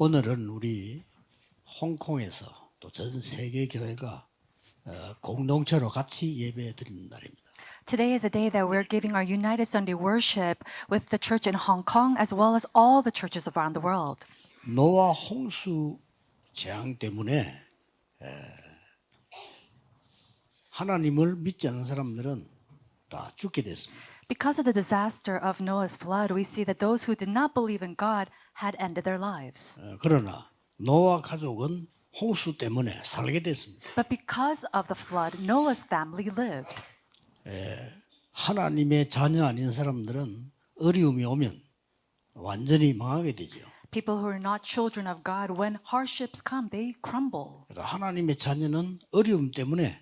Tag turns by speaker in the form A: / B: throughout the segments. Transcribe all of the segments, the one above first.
A: 오늘은 우리 홍콩에서 또 전 세계 교회가 공동체로 같이 예배 드리는 날입니다.
B: Today is a day that we're giving our United Sunday worship with the church in Hong Kong as well as all the churches around the world.
A: 노아 홍수 재앙 때문에 하나님을 믿지 않는 사람들은 다 죽게 됐습니다.
B: Because of the disaster of Noah's flood, we see that those who did not believe in God had ended their lives.
A: 그러나 노아 가족은 홍수 때문에 살게 됐습니다.
B: But because of the flood, Noah's family lived.
A: 하나님의 자녀 아닌 사람들은 어려움이 오면 완전히 망하게 되죠.
B: People who are not children of God, when hardships come, they crumble.
A: 그래서 하나님의 자녀는 어려움 때문에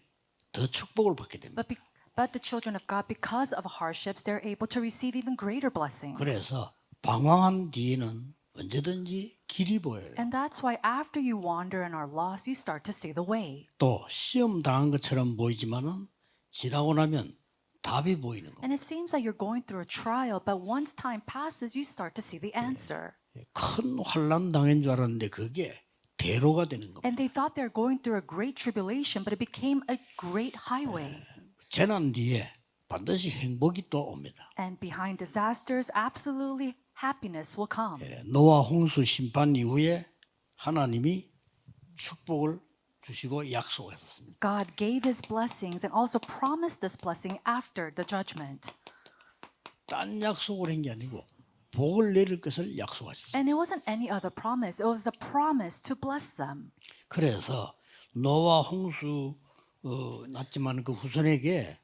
A: 더 축복을 받게 됩니다.
B: But the children of God, because of hardships, they're able to receive even greater blessings.
A: 그래서 방황한 뒤에는 언제든지 길이 보여요.
B: And that's why after you wander and are lost, you start to see the way.
A: 또 시험 당한 것처럼 보이지만은 지나고 나면 답이 보이는 겁니다.
B: And it seems like you're going through a trial, but once time passes, you start to see the answer.
A: 큰 환난 당한 줄 알았는데 그게 대로가 되는 겁니다.
B: And they thought they were going through a great tribulation, but it became a great highway.
A: 재난 뒤에 반드시 행복이 또 옵니다.
B: And behind disasters, absolutely happiness will come.
A: 노아 홍수 심판 이후에 하나님이 축복을 주시고 약속하셨습니다.
B: God gave his blessings and also promised this blessing after the judgment.
A: 딴 약속을 한 게 아니고 복을 내릴 것을 약속하셨습니다.
B: And it wasn't any other promise. It was a promise to bless them.
A: 그래서 노아 홍수 났지만 그 후손에게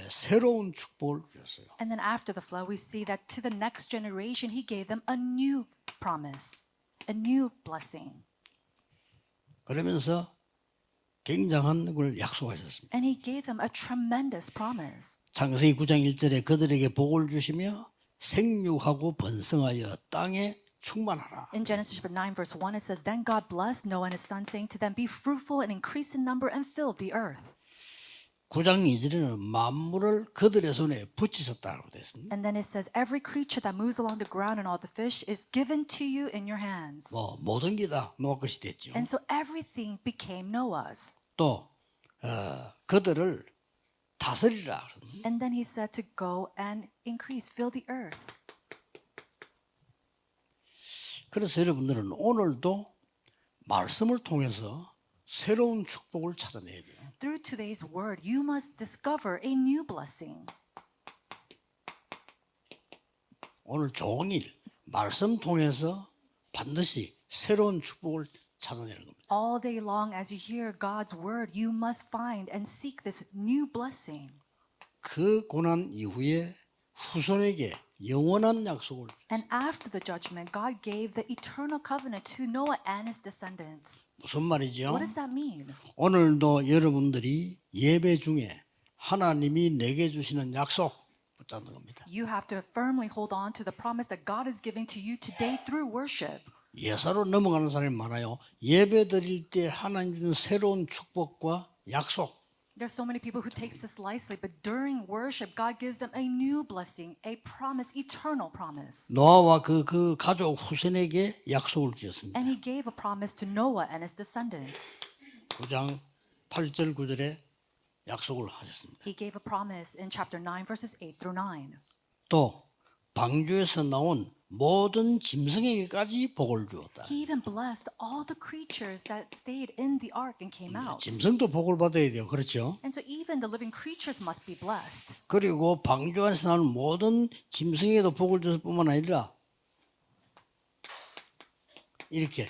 A: 새로운 축복을 주셨어요.
B: And then after the flood, we see that to the next generation, he gave them a new promise, a new blessing.
A: 그러면서 굉장한 걸 약속하셨습니다.
B: And he gave them a tremendous promise.
A: 창세기 9장 1절에 그들에게 복을 주시며 생육하고 번성하여 땅에 충만하라.
B: In Genesis chapter 9, verse 1, it says, Then God blessed Noah and his son, saying to them, Be fruitful and increase in number and fill the earth.
A: 9장 2절에는 만물을 그들의 손에 붙이셨다고 되어 있습니다.
B: And then it says, Every creature that moves along the ground and all the fish is given to you in your hands.
A: 모든 게 다 노아 것이 됐죠.
B: And so everything became Noah's.
A: 또 그들을 다스리라.
B: And then he said to go and increase, fill the earth.
A: 그래서 여러분들은 오늘도 말씀을 통해서 새로운 축복을 찾아내야 돼요.
B: Through today's word, you must discover a new blessing.
A: 오늘 종일 말씀 통해서 반드시 새로운 축복을 찾아내는 겁니다.
B: All day long, as you hear God's word, you must find and seek this new blessing.
A: 그 고난 이후에 후손에게 영원한 약속을 주셨어요.
B: And after the judgment, God gave the eternal covenant to Noah and his descendants.
A: 무슨 말이죠?
B: What does that mean?
A: 오늘도 여러분들이 예배 중에 하나님이 내게 주시는 약속 붙잡는 겁니다.
B: You have to firmly hold on to the promise that God is giving to you today through worship.
A: 예사로 넘어가는 사람이 많아요. 예배 드릴 때 하나님 주는 새로운 축복과 약속.
B: There's so many people who takes this lightly, but during worship, God gives them a new blessing, a promise, eternal promise.
A: 노아와 그 가족 후손에게 약속을 주셨습니다.
B: And he gave a promise to Noah and his descendants.
A: 9장 8절 9절에 약속을 하셨습니다.
B: He gave a promise in chapter 9, verses 8 through 9.
A: 또 방주에서 나온 모든 짐승에게까지 복을 주었다.
B: He even blessed all the creatures that stayed in the ark and came out.
A: 짐승도 복을 받아야 돼요. 그렇죠?
B: And so even the living creatures must be blessed.
A: 그리고 방주 안에서 나온 모든 짐승에게도 복을 줬을 뿐만 아니라 이렇게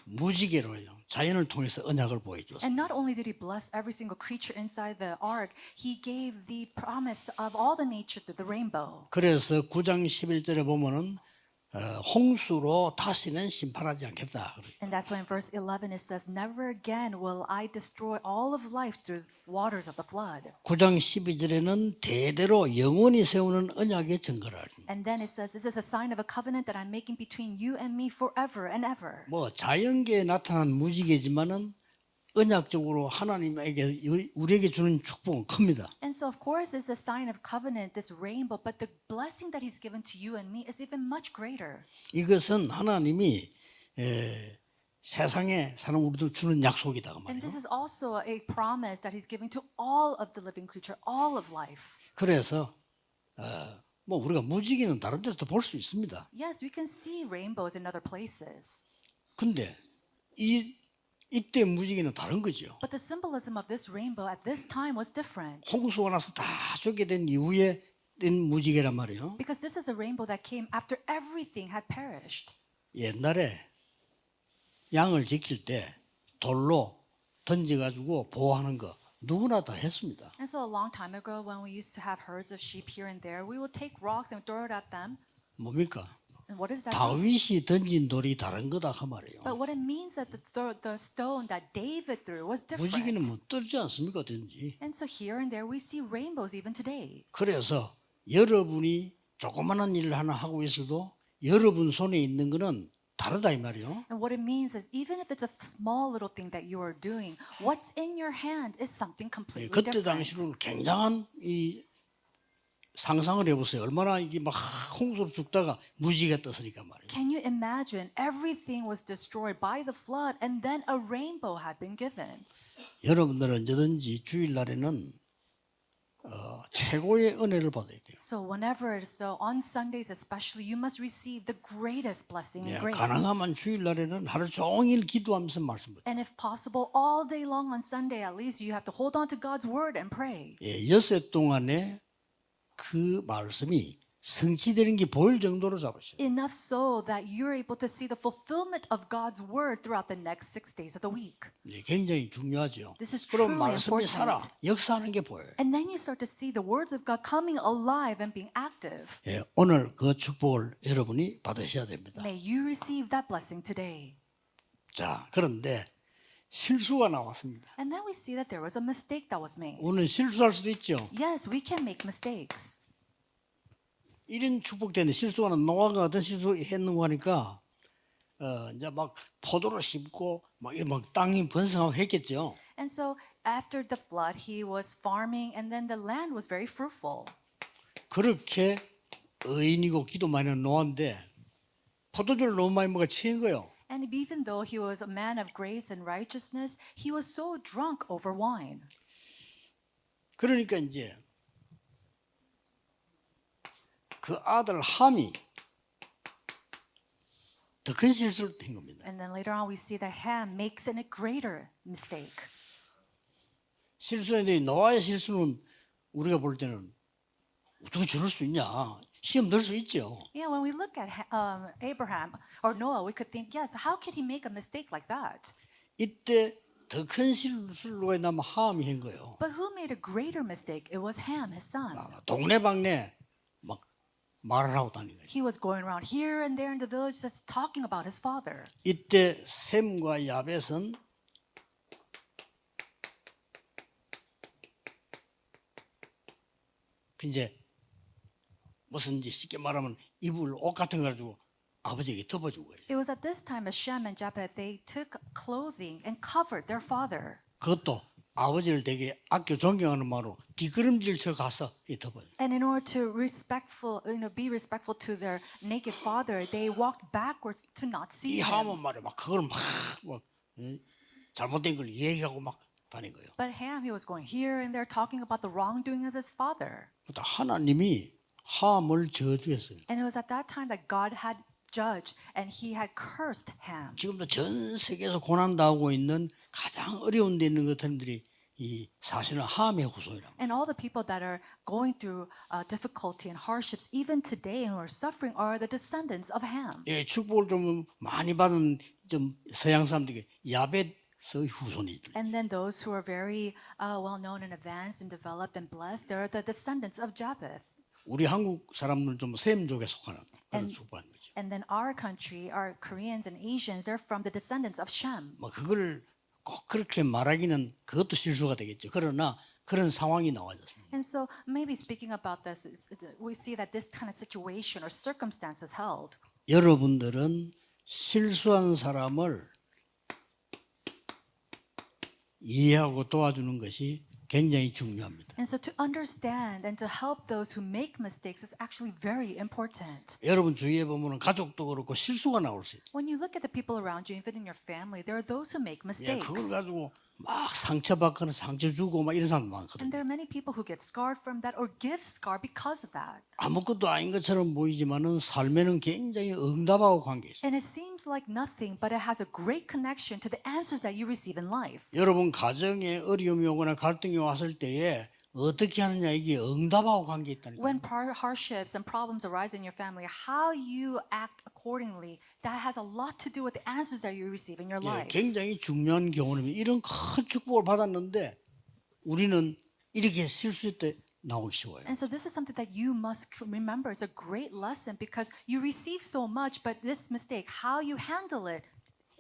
A: 무지개로요. 자연을 통해서 언약을 보여주었습니다.
B: And not only did he bless every single creature inside the ark, he gave the promise of all the nature through the rainbow.
A: 그래서 9장 11절에 보면은 홍수로 다시는 심판하지 않겠다.
B: And that's why in verse 11 it says, Never again will I destroy all of life through waters of the flood.
A: 9장 12절에는 대대로 영원히 세우는 언약의 증거라.
B: And then it says, This is a sign of a covenant that I'm making between you and me forever and ever.
A: 자연계에 나타난 무지개지만은 언약적으로 하나님에게 우리에게 주는 축복은 큽니다.
B: And so of course it's a sign of covenant, this rainbow, but the blessing that he's given to you and me is even much greater.
A: 이것은 하나님이 세상에 사는 우리들 주는 약속이다 그
B: And
A: 말이에요.
B: this is also a promise that He's giving to all of the living creature, all of life.
A: 그래서 뭐 우리가 무지개는 다른 데서도 볼 수 있습니다.
B: Yes, we can see rainbows in other places.
A: 근데 이때 무지개는 다른 거죠.
B: But the symbolism of this rainbow at this time was different.
A: 홍수가 나서 다 쏟게 된 이후에 된 무지개란 말이에요.
B: Because this is a rainbow that came after everything had perished.
A: 옛날에 양을 지킬 때 돌로 던져가지고 보호하는 거 누구나 다 했습니다.
B: And so a long time ago, when we used to have herds of sheep here and there, we would take rocks and throw it at them.
A: 뭡니까?
B: And what is that?
A: 다윗이 던진 돌이 다른 거다 그 말이에요.
B: But what it means that the stone that David threw was
A: 무지개는
B: different.
A: 뭐 떨지 않습니까, 어든지.
B: And so here and there, we see rainbows even today.
A: 그래서 여러분이 조그마한 일을 하나 하고 있어도 여러분 손에 있는 거는 다르다 이 말이에요.
B: And what it means is even if it's a small little thing that you are doing, what's in your hand is something completely
A: 그때
B: different.
A: 당시로는 굉장한 이 상상을 해보세요. 얼마나 이게 막 홍수로 죽다가 무지개가 떴으니까 말이에요.
B: Can you imagine? Everything was destroyed by the flood, and then a rainbow had been given.
A: 여러분들은 언제든지 주일날에는 최고의 은혜를 받아야 돼요.
B: So whenever it is so, on Sundays especially, you must receive the greatest blessing and
A: 예,
B: grace.
A: 가능하면 주일날에는 하루 종일 기도하면서 말씀 붙여.
B: And if possible, all day long on Sunday, at least you have to hold on to God's word and pray.
A: 예, 여섯 동안에 그 말씀이 성취되는 게 보일 정도로 잡으셔요.
B: Enough so that you're able to see the fulfillment of God's word throughout the next 6 days of the week.
A: 예, 굉장히 중요하죠.
B: This is
A: 그럼
B: truly
A: 말씀이
B: important.
A: 살아 역사하는 게 보여요.
B: And then you start to see the words of God coming alive and being active.
A: 예, 오늘 그 축복을 여러분이 받으셔야 됩니다.
B: May you receive that blessing today.
A: 자, 그런데 실수가 나왔습니다.
B: And then we see that there was a mistake that was made.
A: 오늘 실수할 수도 있죠.
B: Yes, we can make mistakes.
A: 이런 축복되는 실수하는 노아가 어떤 실수 했는가 하니까 이제 막 포도를 심고 막 이런 막 땅이 번성하고 했겠죠.
B: And so after the flood, he was farming, and then the land was very fruitful.
A: 그렇게 의인이고 기도 많이 하는 노아인데 포도주를 너무 많이 먹어 취한 거예요.
B: And even though he was a man of grace and righteousness, he was so drunk over wine.
A: 그러니까 이제 그 아들 함이 더 큰 실수를 한 겁니다.
B: And then later on, we see that Ham makes a greater mistake.
A: 실수했는데 노아의 실수는 우리가 볼 때는 어떻게 저럴 수 있냐 시험 넣을 수 있죠.
B: Yeah, when we look at Abraham or Noah, we could think, yes, how could he make a mistake like that?
A: 이때 더 큰 실수를 누가 했냐면 함이 한 거예요.
B: But who made a greater mistake? It was Ham, his son.
A: 동네방네 막 말을 하고 다니는 거예요.
B: He was going around here and there in the village just talking about his father.
A: 이때 셈과 야벳은 이제 무슨 이제 쉽게 말하면 이불 옷 같은 거 가지고 아버지에게 덮어준 거예요.
B: It was at this time that Shem and Japheth, they took clothing and covered their father.
A: 그것도 아버지를 되게 아껴 존경하는 마로 뒷걸음질 쳐 가서 이 덮어요.
B: And in order to be respectful to their naked father, they walked backwards to not see
A: 이
B: him.
A: 함은 말이야 막 그걸 막 잘못된 걸 얘기하고 막 다닌 거예요.
B: But Ham, he was going here and there talking about the wrongdoing of his father.
A: 그러니까 하나님이 함을 저주했어요.
B: And it was at that time that God had judged and he had cursed Ham.
A: 지금도 전 세계에서 고난 당하고 있는 가장 어려운 데 있는 것들이 이 사실은 함의 후손이랍니다.
B: And all the people that are going through difficulty and hardships, even today, and who are suffering, are the descendants of Ham.
A: 예, 축복을 좀 많이 받은 좀 서양 사람들이 야벳의 후손이들.
B: And then those who are very well known and advanced and developed and blessed, they're the descendants of Japheth.
A: 우리 한국 사람들은 좀 셈족에 속하는 그런 축복한 거죠.
B: And then our country, our Koreans and Asians, they're from the descendants of Shem.
A: 뭐 그걸 꼭 그렇게 말하기는 그것도 실수가 되겠죠. 그러나 그런 상황이 나와졌습니다.
B: And so maybe speaking about this, we see that this kind of situation or circumstances held.
A: 여러분들은 실수한 사람을 이해하고 도와주는 것이 굉장히 중요합니다.
B: And so to understand and to help those who make mistakes is actually very important.
A: 여러분 주위에 보면 가족도 그렇고 실수가 나올 수 있어요.
B: When you look at the people around you, even in your family, there are those who make
A: 예,
B: mistakes.
A: 그걸 가지고 막 상처받거나 상처 주고 막 이런 사람 많거든요.
B: And there are many people who get scarred from that or give scar because of that.
A: 아무것도 아닌 것처럼 보이지만은 삶에는 굉장히 응답하고 관계 있어요.
B: And it seems like nothing, but it has a great connection to the answers that you receive in life.
A: 여러분 가정에 어려움이 오거나 갈등이 왔을 때에 어떻게 하느냐 이게 응답하고 관계 있다니까요.
B: When hardships and problems arise in your family, how you act accordingly, that has a lot to do with the answers that you receive in your
A: 예,
B: life.
A: 굉장히 중요한 경험입니다. 이런 큰 축복을 받았는데 우리는 이렇게 실수할 때 나오기 쉬워요.
B: And so this is something that you must remember. It's a great lesson because you receive so much, but this mistake, how you handle it,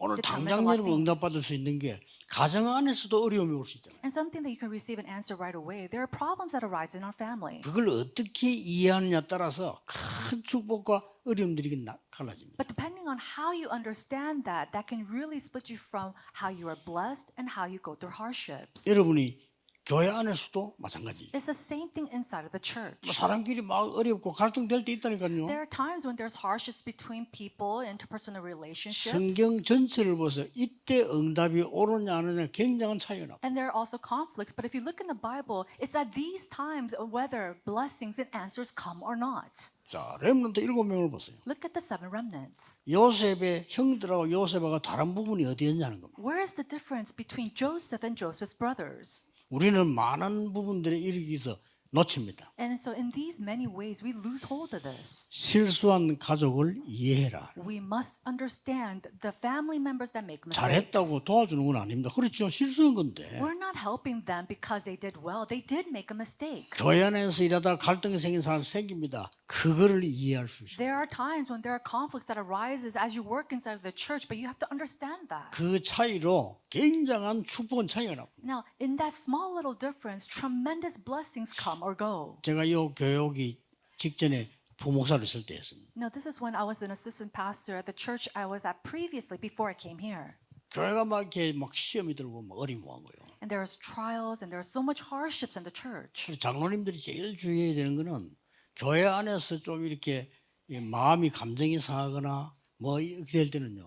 A: 오늘
B: determines
A: 당장
B: a lot of
A: 여러분
B: things.
A: 응답받을 수 있는 게 가정 안에서도 어려움이 올 수 있잖아요.
B: And something that you can receive an answer right away. There are problems that arise in our family.
A: 그걸 어떻게 이해하느냐에 따라서 큰 축복과 어려움들이 갈라집니다.
B: But depending on how you understand that, that can really split you from how you are blessed and how you go through hardships.
A: 여러분이 교회 안에서도 마찬가지예요.
B: It's the same thing inside of the church.
A: 뭐 사람끼리 막 어렵고 갈등될 때 있다니까요.
B: There are times when there's hardships between people, interpersonal relationships.
A: 성경 전체를 보서 이때 응답이 오느냐 안 오느냐 굉장한 차이가 납니다.
B: And there are also conflicts. But if you look in the Bible, it's at these times whether blessings and answers come or not.
A: 자, 렘넌트 7명을 보세요.
B: Look at the seven remnants.
A: 요셉의 형들하고 요셉하고 다른 부분이 어디였냐는 겁니다.
B: Where is the difference between Joseph and Joseph's brothers?
A: 우리는 많은 부분들에 이르기서 놓칩니다.
B: And so in these many ways, we lose hold of this.
A: 실수한 가족을 이해해라.
B: We must understand the family members that make mistakes.
A: 잘했다고 도와주는 건 아닙니다. 그렇죠. 실수한 건데.
B: We're not helping them because they did well. They did make a mistake.
A: 교회 안에서 일하다 갈등이 생긴 사람 생깁니다. 그거를 이해할 수 있어요.
B: There are times when there are conflicts that arises as you work inside of the church, but you have to understand that.
A: 그 차이로 굉장한 축복은 차이가 납니다.
B: Now, in that small little difference, tremendous blessings come or go.
A: 제가 이 교회 오기 직전에 부목사를 있을 때였습니다.
B: Now, this is when I was an assistant pastor at the church I was at previously before I came here.
A: 교회가 막 이렇게 막 시험이 들고 막 어려운 거예요.
B: And there was trials and there was so much hardships in the church.
A: 그래서 장로님들이 제일 주의해야 되는 거는 교회 안에서 좀 이렇게 이 마음이 감정이 상하거나 뭐 이렇게 될 때는요.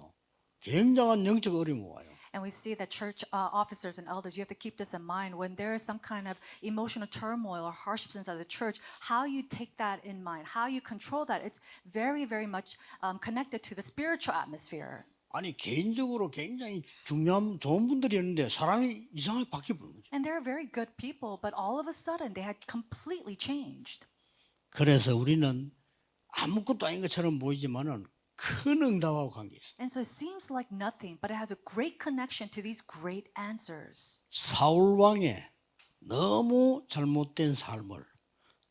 A: 굉장한 영적 어려움이 와요.
B: And we see that church officers and elders, you have to keep this in mind. When there is some kind of emotional turmoil or hardships inside the church, how you take that in mind, how you control that, it's very, very much connected to the spiritual atmosphere.
A: 아니 개인적으로 굉장히 중요한 좋은 분들이었는데 사람이 이상하게 바뀌어버린 거죠.
B: And they're very good people, but all of a sudden they had completely changed.
A: 그래서 우리는 아무것도 아닌 것처럼 보이지만은 큰 응답하고 관계 있어요.
B: And so it seems like nothing, but it has a great connection to these great answers.
A: 사울 왕의 너무 잘못된 삶을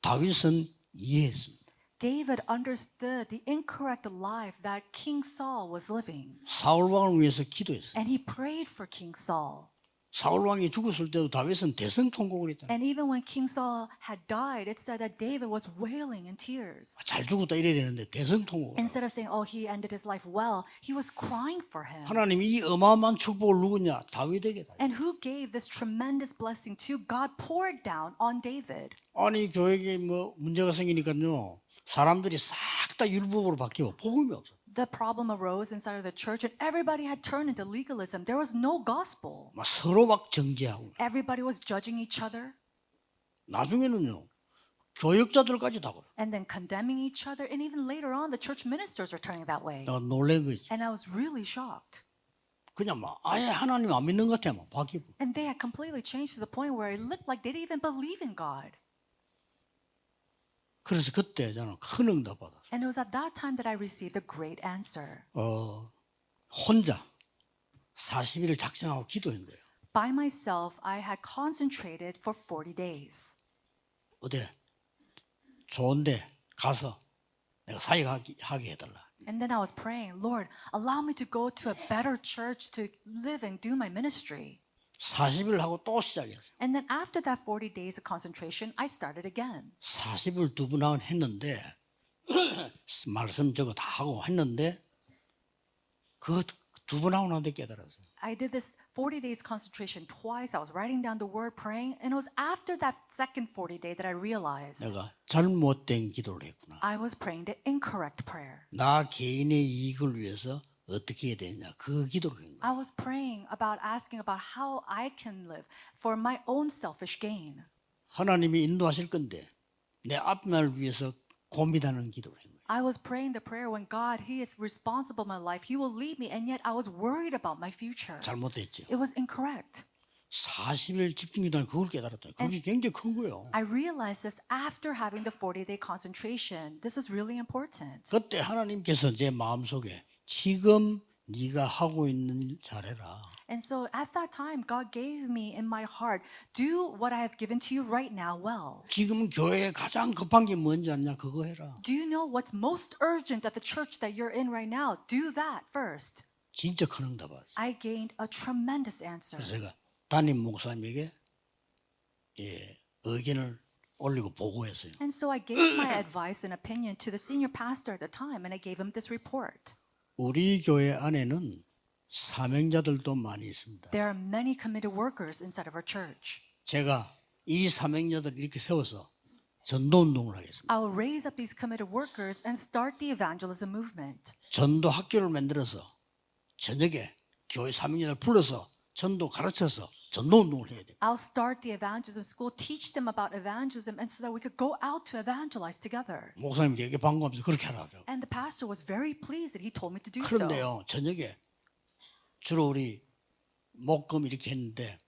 A: 다윗은 이해했습니다.
B: David understood the incorrect life that King Saul was living.
A: 사울 왕을 위해서 기도했어요.
B: And he prayed for King Saul.
A: 사울 왕이 죽었을 때도 다윗은 대성통곡을 했잖아요.
B: And even when King Saul had died, it said that David was wailing in tears.
A: 잘 죽었다 이래야 되는데 대성통곡을.
B: Instead of saying, oh, he ended his life well, he was crying for him.
A: 하나님이 이 어마어마한 축복을 누구냐? 다윗에게.
B: And who gave this tremendous blessing to? God poured down on David.
A: 아니 교회에 뭐 문제가 생기니까요. 사람들이 싹 다 율법으로 바뀌고 복음이 없어.
B: The problem arose inside of the church, and everybody had turned into legalism. There was no gospel.
A: 막 서로 막 정죄하고.
B: Everybody was judging each other
A: 나중에는요. 교역자들까지 다 그래.
B: and then condemning each other. And even later on, the church ministers were turning that way.
A: 나 놀란 거지.
B: And I was really shocked.
A: 그냥 막 아예 하나님 안 믿는 것 같아 막 바뀌고.
B: And they had completely changed to the point where it looked like they didn't even believe in God.
A: 그래서 그때 저는 큰 응답 받았어요.
B: And it was at that time that I received a great answer.
A: 혼자 40일을 작정하고 기도한 거예요.
B: By myself, I had concentrated for 40 days.
A: 어디 좋은데 가서 내가 사역하게 해달라.
B: And then I was praying, Lord, allow me to go to a better church to live and do my ministry.
A: 40일 하고 또 시작했어요.
B: And then after that 40 days of concentration, I started again.
A: 40일 두 번 했는데 말씀 저거 다 하고 했는데 그 두 번 하고 나는데 깨달았어요.
B: I did this 40 days concentration twice. I was writing down the word, praying, and it was after that second 40 day that I realized
A: 내가 잘못된 기도를 했구나.
B: I was praying the incorrect prayer.
A: 나 개인의 이익을 위해서 어떻게 해야 되냐 그 기도를 한 거야.
B: I was praying about asking about how I can live for my own selfish gain.
A: 하나님이 인도하실 건데 내 앞날을 위해서 고민하는 기도를 한 거야.
B: I was praying the prayer when God, He is responsible for my life. He will lead me, and yet I was worried about my future.
A: 잘못했죠.
B: It was incorrect.
A: 40일 집중기도는 그걸 깨달았다. 그게 굉장히 큰 거예요.
B: I realized this after having the 40-day concentration. This is really important.
A: 그때 하나님께서 제 마음속에 지금 네가 하고 있는 일 잘해라.
B: And so at that time, God gave me in my heart, do what I have given to you right now well.
A: 지금 교회에 가장 급한 게 뭔지 아냐 그거 해라.
B: Do you know what's most urgent at the church that you're in right now? Do that first.
A: 진짜 큰 응답 받았어요.
B: I gained a tremendous answer.
A: 그래서 제가 담임 목사님에게 의견을 올리고 보고했어요.
B: And so I gave my advice and opinion to the senior pastor at the time, and I gave him this report.
A: 우리 교회 안에는 사명자들도 많이 있습니다.
B: There are many committed workers inside of our church.
A: 제가 이 사명자들을 이렇게 세워서 전도 운동을 하겠습니다.
B: I will raise up these committed workers and start the evangelism movement.
A: 전도 학교를 만들어서 저녁에 교회 사명자들 불러서 전도 가르쳐서 전도 운동을 해야 돼요.
B: I'll start the evangelism school, teach them about evangelism, and so that we could go out to evangelize together.
A: 목사님 되게 반가워하면서 그렇게 하라고.
B: And the pastor was very pleased that he told me to do so.
A: 그런데요 저녁에 주로 우리 목금 이렇게 했는데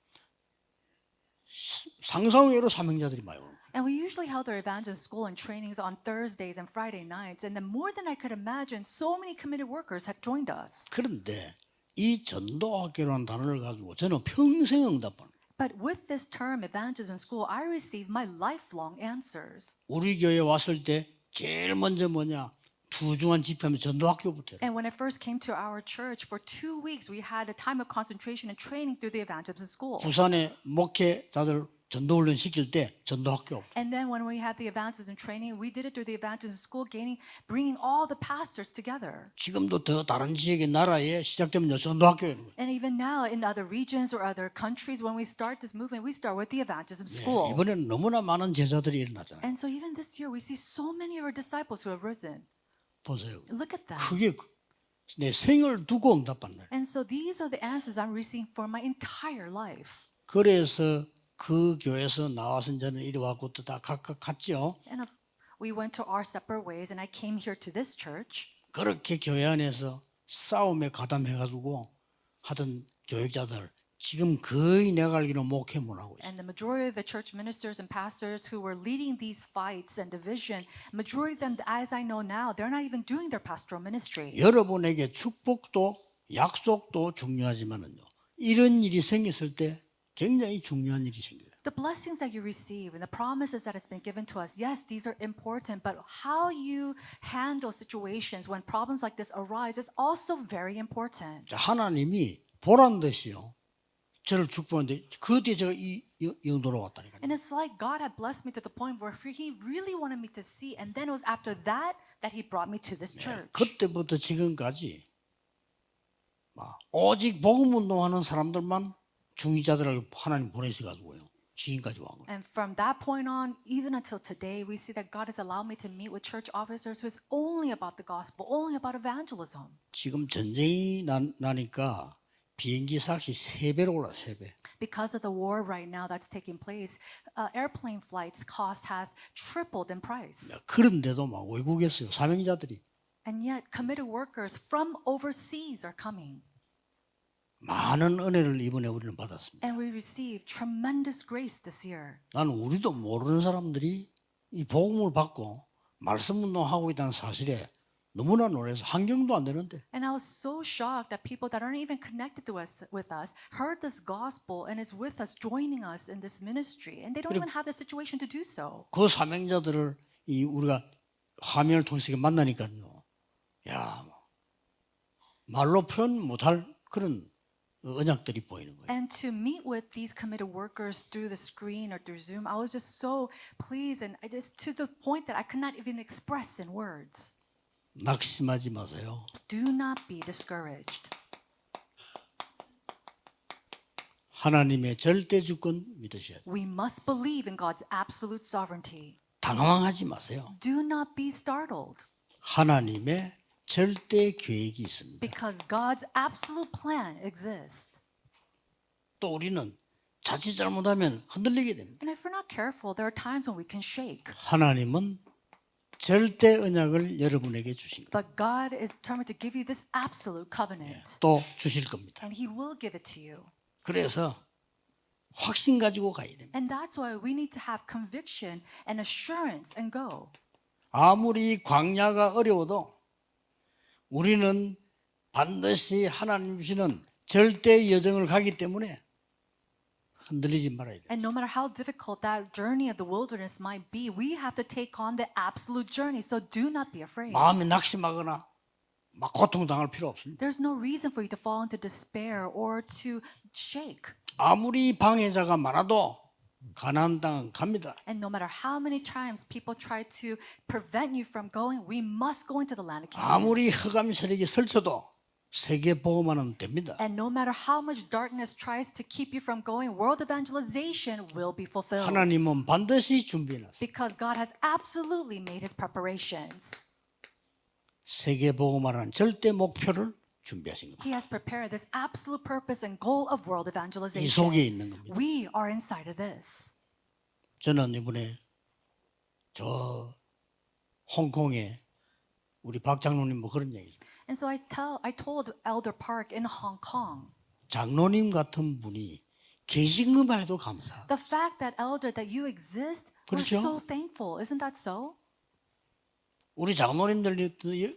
A: 상상외로 사명자들이 많이 오는 거예요.
B: And we usually held our evangelism school and trainings on Thursdays and Friday nights. And then more than I could imagine, so many committed workers have joined us.
A: 그런데 이 전도학교라는 단어를 가지고 저는 평생 응답하는 거예요.
B: But with this term, evangelism school, I received my lifelong answers.
A: 우리 교회 왔을 때 제일 먼저 뭐냐 투중한 집회하면 전도학교부터 해요.
B: And when I first came to our church, for 2 weeks, we had a time of concentration and training through the evangelism school.
A: 부산에 목회자들 전도훈련 시킬 때 전도학교.
B: And then when we had the evangelism training, we did it through the evangelism school, bringing all the pastors together.
A: 지금도 더 다른 지역의 나라에 시작되면 전도학교예요.
B: And even now, in other regions or other countries, when we start this movement, we start with the evangelism school.
A: 이번에는 너무나 많은 제자들이 일어나잖아요.
B: And so even this year, we see so many of our disciples who have risen.
A: 보세요.
B: Look at that.
A: 그게 내 생을 두고 응답받는.
B: And so these are the answers I'm receiving for my entire life.
A: 그래서 그 교회에서 나와서 저는 이리 왔고 또 다 각각 갔죠.
B: And we went to our separate ways, and I came here to this church.
A: 그렇게 교회 안에서 싸움에 가담해가지고 하던 교육자들 지금 거의 내가 알기로 목회 못 하고 있어요.
B: And the majority of the church ministers and pastors who were leading these fights and division, majority of them, as I know now, they're not even doing their pastoral ministry.
A: 여러분에게 축복도 약속도 중요하지만은요. 이런 일이 생겼을 때 굉장히 중요한 일이 생겨요.
B: The blessings that you receive and the promises that has been given to us, yes, these are important, but how you handle situations when problems like this arise is also very important.
A: 자, 하나님이 보란 듯이요. 저를 축복하는데 그 뒤에 제가 이 영도로 왔다니까요.
B: And it's like God had blessed me to the point where He really wanted me to see, and then it was after that that He brought me to this church.
A: 그때부터 지금까지 오직 복음 운동하는 사람들만 중위자들을 하나님 보내셔가지고요. 지금까지 온 거예요.
B: And from that point on, even until today, we see that God has allowed me to meet with church officers who is only about the gospel, only about evangelism.
A: 지금 전쟁이 나니까 비행기 삭이 3배로 올라 3배.
B: Because of the war right now that's taking place, airplane flights cost has tripled in price.
A: 그런데도 막 외국에서요 사명자들이
B: And yet, committed workers from overseas are coming.
A: 많은 은혜를 이번에 우리는 받았습니다.
B: And we received tremendous grace this year.
A: 나는 우리도 모르는 사람들이 이 복음을 받고 말씀 운동하고 있다는 사실에 너무나 놀라서 환경도 안 되는데
B: And I was so shocked that people that aren't even connected to us with us heard this gospel and is with us, joining us in this ministry, and they don't even have the situation to do so.
A: 그 사명자들을 우리가 화면을 통해서 만나니까요. 야, 말로 표현 못할 그런 언약들이 보이는 거예요.
B: And to meet with these committed workers through the screen or through Zoom, I was just so pleased, and I just to the point that I could not even express in words.
A: 낙심하지 마세요.
B: Do not be discouraged.
A: 하나님의 절대 주권 믿으셔야 돼요.
B: We must believe in God's absolute sovereignty.
A: 당황하지 마세요.
B: Do not be startled
A: 하나님의 절대 계획이 있습니다.
B: because God's absolute plan exists.
A: 또 우리는 자칫 잘못하면 흔들리게 됩니다.
B: And if we're not careful, there are times when we can shake.
A: 하나님은 절대 언약을 여러분에게 주신 겁니다.
B: But God is determined to give you this absolute covenant.
A: 또 주실 겁니다.
B: And He will give it to you.
A: 그래서 확신 가지고 가야 됩니다.
B: And that's why we need to have conviction and assurance and go.
A: 아무리 광야가 어려워도 우리는 반드시 하나님 주시는 절대 여정을 가기 때문에 흔들리지 말아야 돼요.
B: And no matter how difficult that journey of the wilderness might be, we have to take on the absolute journey. So do not be afraid.
A: 마음에 낙심하거나 막 고통당할 필요 없습니다.
B: There's no reason for you to fall into despair or to shake.
A: 아무리 방해자가 많아도 가나안 땅은 갑니다.
B: And no matter how many times people try to prevent you from going, we must go into the land of Canaan.
A: 아무리 흑암 세력이 설쳐도 세계 보고만은 됩니다.
B: And no matter how much darkness tries to keep you from going, world evangelization will be fulfilled.
A: 하나님은 반드시 준비해놨어요.
B: Because God has absolutely made His preparations.
A: 세계 보고만은 절대 목표를 준비하신 겁니다.
B: He has prepared this absolute purpose and goal of world
A: 이
B: evangelization.
A: 속에 있는 겁니다.
B: We are inside of this.
A: 저는 이번에 저 홍콩에 우리 박 장로님 뭐 그런 얘기죠.
B: And so I told Elder Park in Hong Kong,
A: 장로님 같은 분이 계신 것만 해도 감사하다.
B: the fact that Elder that you exist, we're
A: 그렇죠?
B: so thankful. Isn't that so?
A: 우리 장로님들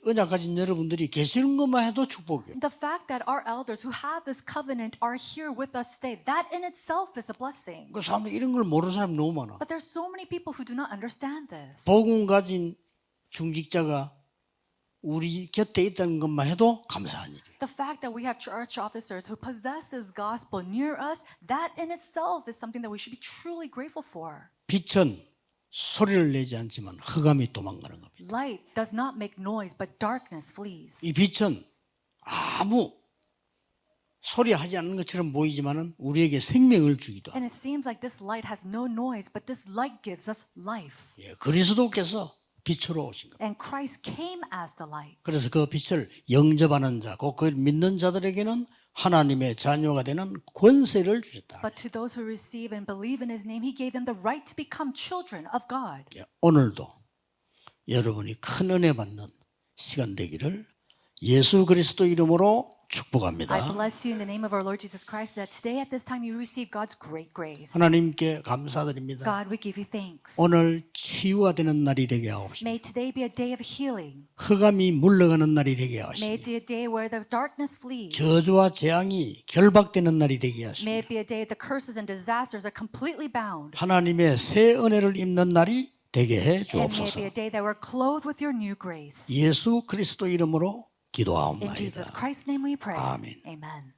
A: 언약 가진 여러분들이 계시는 것만 해도 축복이에요.
B: The fact that our elders who have this covenant are here with us today, that in itself is a blessing.
A: 그 사람들 이런 걸 모르는 사람이 너무 많아.
B: But there's so many people who do not understand this.
A: 복음 가진 중직자가 우리 곁에 있다는 것만 해도 감사한 일이에요.
B: The fact that we have church officers who possess this gospel near us, that in itself is something that we should be truly grateful for.
A: 빛은 소리를 내지 않지만 흑암이 도망가는 겁니다.
B: Light does not make noise, but darkness flees.
A: 이 빛은 아무 소리하지 않는 것처럼 보이지만은 우리에게 생명을 주기도 합니다.
B: And it seems like this light has no noise, but this light gives us life.
A: 예, 그리스도께서 빛으로 오신 겁니다.
B: And Christ came as the light.
A: 그래서 그 빛을 영접하는 자, 곧 그 믿는 자들에게는 하나님의 자녀가 되는 권세를 주셨다.
B: But to those who receive and believe in His name, He gave them the right to become children of God.
A: 예, 오늘도 여러분이 큰 은혜 받는 시간 되기를 예수 그리스도 이름으로
B: I
A: 축복합니다.
B: bless you in the name of our Lord Jesus Christ that today at this time you receive God's great grace.
A: 하나님께 감사드립니다.
B: God, we give you thanks.
A: 오늘 치유가 되는 날이 되게 하옵시고
B: May today be a day of healing.
A: 흑암이 물러가는 날이 되게
B: May
A: 하시고
B: it be a day where the darkness flees.
A: 저주와 재앙이 결박되는 날이 되게
B: May
A: 하시고
B: it be a day the curses and disasters are completely bound.
A: 하나님의 새 은혜를 입는 날이 되게 해
B: And may it be
A: 주옵소서.
B: a day that we're clothed with your new grace.
A: 예수 그리스도 이름으로
B: In
A: 기도하옵나이다.
B: Jesus Christ's name we pray.
A: 아멘.
B: Amen.